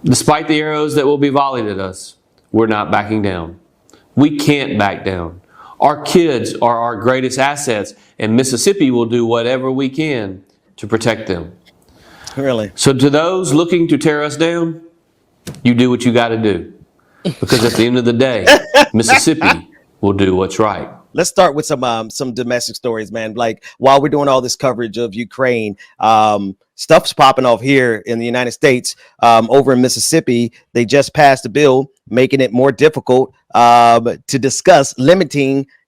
Despite the arrows that will be volleyed at us, we're not backing down. We can't back down. Our kids are our greatest assets, and Mississippi will do whatever we can to protect them. Really? So to those looking to tear us down, you do what you got to do. Because at the end of the day, Mississippi will do what's right. Let's start with some domestic stories, man. Like, while we're doing all this coverage of Ukraine, stuff's popping off here in the United States. Over in Mississippi, they just passed a bill making it more difficult to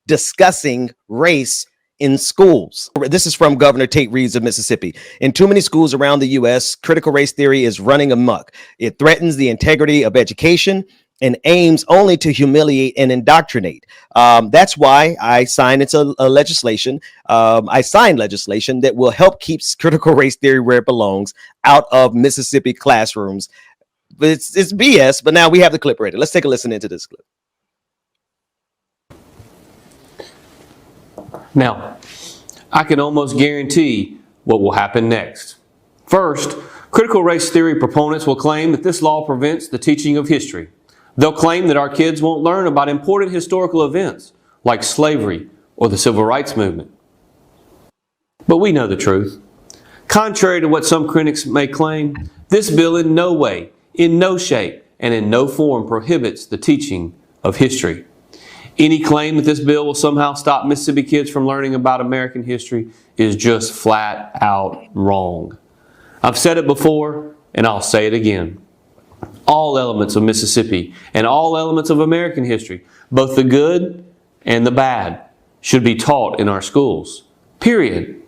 discussing race in schools. This is from Governor Tate Reeves of Mississippi. In too many schools around the U.S., critical race theory is running amok. It threatens the integrity of education and aims only to humiliate and indoctrinate. That's why I signed legislation. I signed legislation that will help keep critical race theory where it belongs, out of Mississippi classrooms. It's BS, but now we have the clip ready. Let's take a listen into this clip. Now, I can almost guarantee what will happen next. First, critical race theory proponents will claim that this law prevents the teaching of history. They'll claim that our kids won't learn about important historical events like slavery or the civil rights movement. But we know the truth. Contrary to what some critics may claim, this bill in no way, in no shape, and in no form prohibits the teaching of history. Any claim that this bill will somehow stop Mississippi kids from learning about American history is just flat out wrong. I've said it before, and I'll say it again. All elements of Mississippi and all elements of American history, both the good and the bad, should be taught in our schools. Period.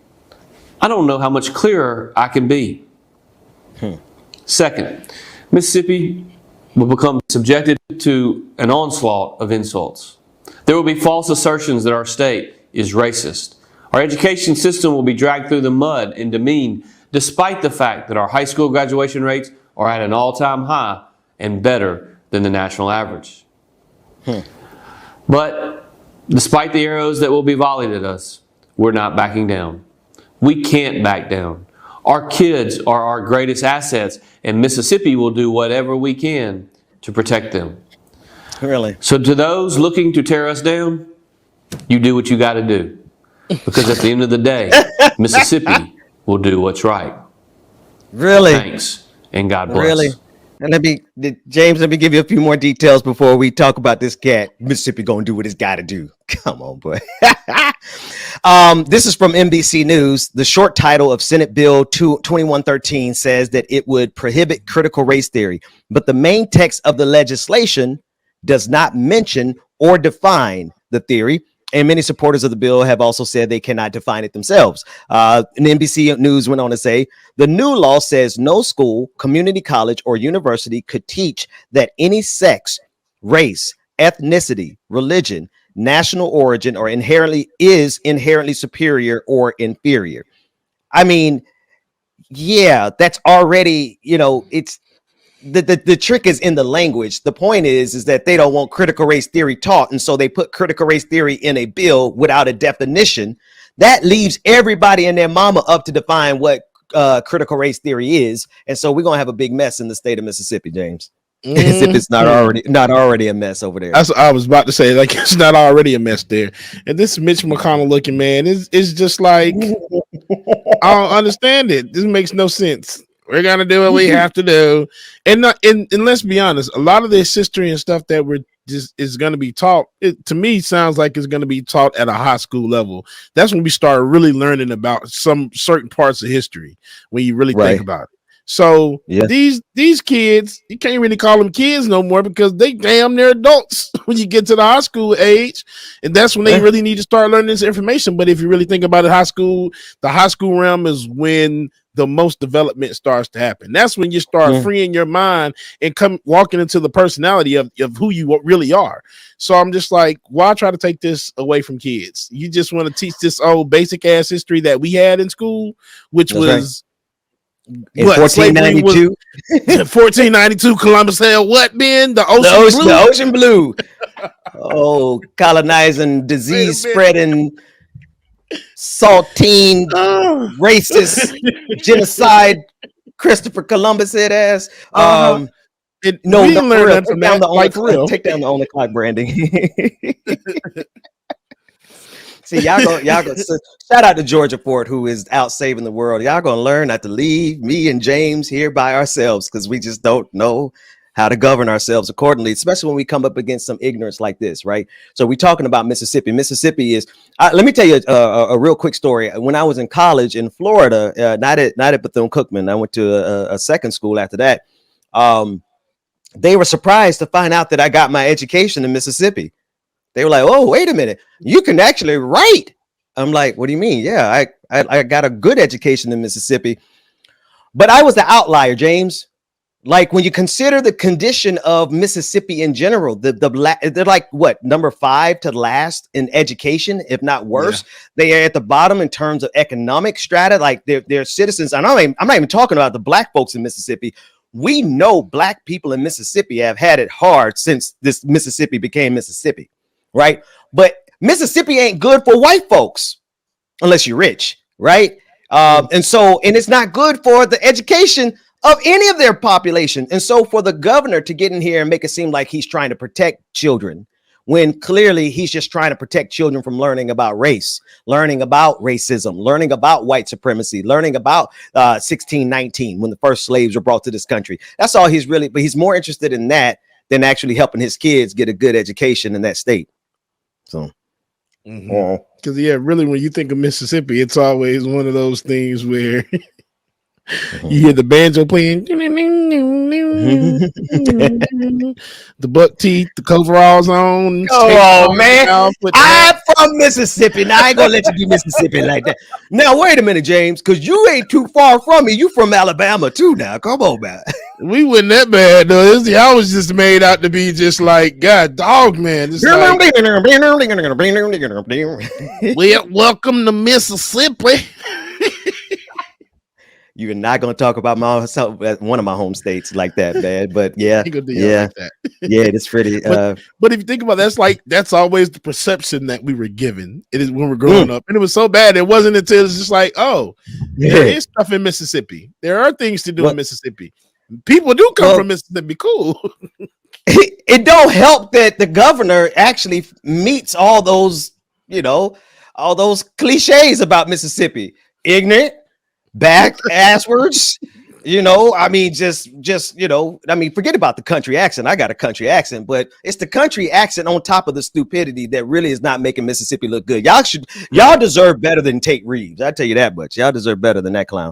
I don't know how much clearer I can be. Second, Mississippi will become subjected to an onslaught of insults. There will be false assertions that our state is racist. Our education system will be dragged through the mud and demeaned, despite the fact that our high school graduation rates are at an all-time high and better than the national average. But despite the arrows that will be volleyed at us, we're not backing down. We can't back down. Our kids are our greatest assets, and Mississippi will do whatever we can to protect them. Really? So to those looking to tear us down, you do what you got to do. Because at the end of the day, Mississippi will do what's right. Really? Thanks, and God bless. Really? And James, let me give you a few more details before we talk about this cat. Mississippi gonna do what it's got to do. Come on, boy. This is from NBC News. The short title of Senate Bill 2113 says that it would prohibit critical race theory, but the main text of the legislation does not mention or define the theory. And many supporters of the bill have also said they cannot define it themselves. And NBC News went on to say, the new law says no school, community college, or university could teach that any sex, race, ethnicity, religion, national origin, or inherently superior or inferior. I mean, yeah, that's already, it's the trick is in the language. The point is that they don't want critical race theory taught, and so they put critical race theory in a bill without a definition. That leaves everybody and their mama up to define what critical race theory is, and so we're gonna have a big mess in the state of Mississippi, James. As if it's not already a mess over there. That's what I was about to say. Like, it's not already a mess there. And this Mitch McConnell looking man is just like, I don't understand it. This makes no sense. We're gonna do what we have to do, and let's be honest. A lot of this history and stuff that is going to be taught. It to me sounds like it's going to be taught at a high school level. That's when we start really learning about some certain parts of history. When you really think about it. So these kids, you can't really call them kids no more because they damn near adults when you get to the high school age, and that's when they really need to start learning this information. But if you really think about it, the high school realm is when the most development starts to happen. That's when you start freeing your mind and walking into the personality of who you really are. So I'm just like, why try to take this away from kids? You just want to teach this old basic ass history that we had in school, which was in 1492. 1492, Columbus held what, Ben? The ocean blue. Oh, colonizing, disease spreading, saltine, racist, genocide, Christopher Columbus head ass. No, we no, didn't for learn real. that from that. Like for real. Take down the on the clock branding. See, y'all go. So, shout out to Georgia Ford, who is out saving the world. Y'all gonna learn not to leave me and James here by ourselves because we just don't know how to govern ourselves accordingly, especially when we come up against some ignorance like this, right? So we're talking about Mississippi. Mississippi is. Let me tell you a real quick story. When I was in college in Florida, not at Bethune-Cookman, I went to a second school after that. They were surprised to find out that I got my education in Mississippi. They were like, "Oh, wait a minute, you can actually write." I'm like, "What do you mean?" Yeah, I got a good education in Mississippi, but I was the outlier, James. Like when you consider the condition of Mississippi in general, they're like what, number 5 to last in education, if not worse. Yeah. They are at the bottom in terms of economic strata. Like their citizens, and I'm not even talking about the black folks in Mississippi. We know black people in Mississippi have had it hard since this Mississippi became Mississippi. Right. But Mississippi ain't good for white folks unless you're rich. Right. And it's not good for the education of any of their population. And so for the governor to get in here and make it seem like he's trying to protect children when clearly he's just trying to protect children from learning about race, learning about racism, learning about white supremacy, learning about 1619 when the first slaves were brought to this country. That's all but he's more interested in that than actually helping his kids get a good education in that state. So, because really, when you think of Mississippi, it's always one of those things where you hear the banjo playing, the buck teeth, the coveralls on. Oh man, I'm from Mississippi. Now I ain't gonna let you do Mississippi like that. Now wait a minute, James, because you ain't too far from me. You from Alabama too. Now come on, man. We wasn't that bad though. I was just made out to be just like God dog, man. Well, welcome to Mississippi. You're not going to talk about one of my home states like that, man. But yeah, like that. Yeah, it's pretty. But if you think about it, that's always the perception that we were given. It is when we're growing up, and it was so bad. It wasn't until it's just like, oh, there is stuff in Mississippi. There are things to do in Mississippi. People do come from Mississippi. Cool. It don't help that the governor actually meets all those, all those cliches about Mississippi. Ignorant. Back asswards, forget about the country accent. I got a country accent, but it's the country accent on top of the stupidity that really is not making Mississippi look good. Y'all deserve better than Tate Reeves. I tell you that much. Y'all deserve better than that clown.